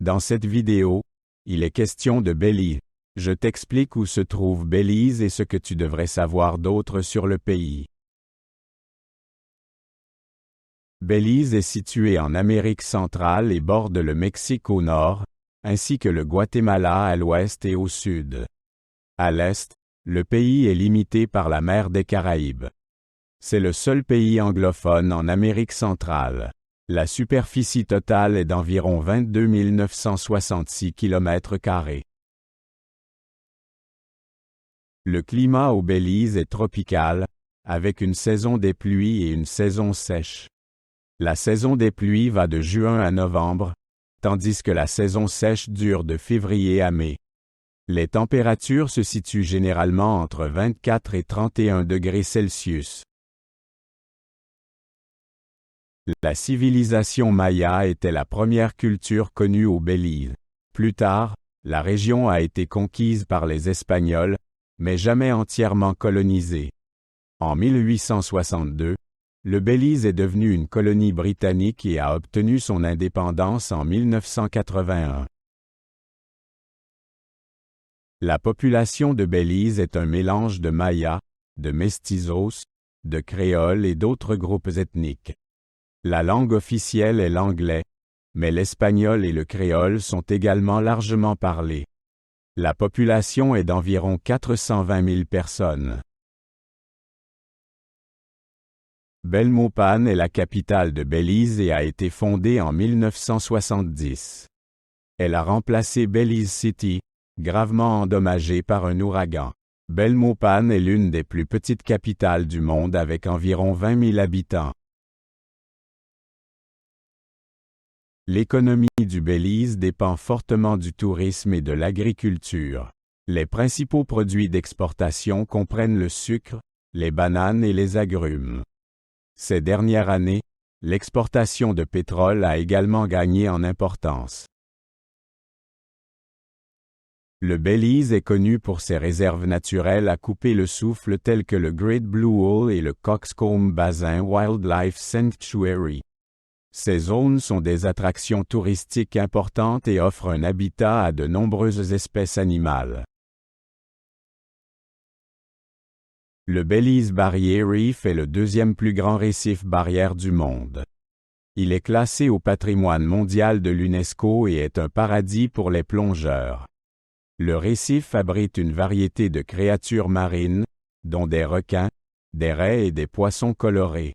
Dans cette vidéo, il est question de Belize. Je t'explique où se trouve Belize et ce que tu devrais savoir d'autre sur le pays. Belize est situé en Amérique centrale et borde le Mexique au nord, ainsi que le Guatemala à l'ouest et au sud. À l'est, le pays est limité par la mer des Caraïbes. C'est le seul pays anglophone en Amérique centrale. La superficie totale est d'environ 22 966 km². Le climat au Belize est tropical, avec une saison des pluies et une saison sèche. La saison des pluies va de juin à novembre, tandis que la saison sèche dure de février à mai. Les températures se situent généralement entre 24 et 31 degrés Celsius. La civilisation maya était la première culture connue au Belize. Plus tard, la région a été conquise par les Espagnols, mais jamais entièrement colonisée. En 1862, le Belize est devenu une colonie britannique et a obtenu son indépendance en 1981. La population de Belize est un mélange de Mayas, de Mestizos, de créoles et d'autres groupes ethniques. La langue officielle est l'anglais, mais l'espagnol et le créole sont également largement parlés. La population est d'environ 420 000 personnes. Belmopan est la capitale de Belize et a été fondée en 1970. Elle a remplacé Belize City, gravement endommagée par un ouragan. Belmopan est l'une des plus petites capitales du monde avec environ 20 000 habitants. L'économie du Belize dépend fortement du tourisme et de l'agriculture. Les principaux produits d'exportation comprennent le sucre, les bananes et les agrumes. Ces dernières années, l'exportation de pétrole a également gagné en importance. Le Belize est connu pour ses réserves naturelles à couper le souffle telles que le Great Blue Hole et le Coxcomb Basin Wildlife Sanctuary. Ces zones sont des attractions touristiques importantes et offrent un habitat à de nombreuses espèces animales. Le Belize Barrier Reef est le deuxième plus grand récif barrière du monde. Il est classé au patrimoine mondial de l'UNESCO et est un paradis pour les plongeurs. Le récif abrite une variété de créatures marines, dont des requins, des raies et des poissons colorés.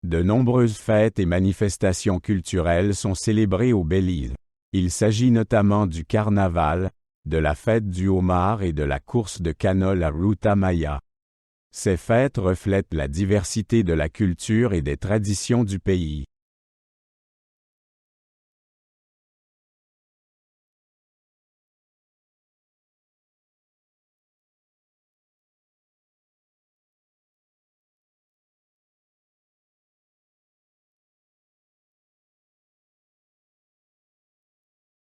De nombreuses fêtes et manifestations culturelles sont célébrées au Belize. Il s'agit notamment du carnaval, de la fête du homard et de la course de canot à Ruta Maya. Ces fêtes reflètent la diversité de la culture et des traditions du pays.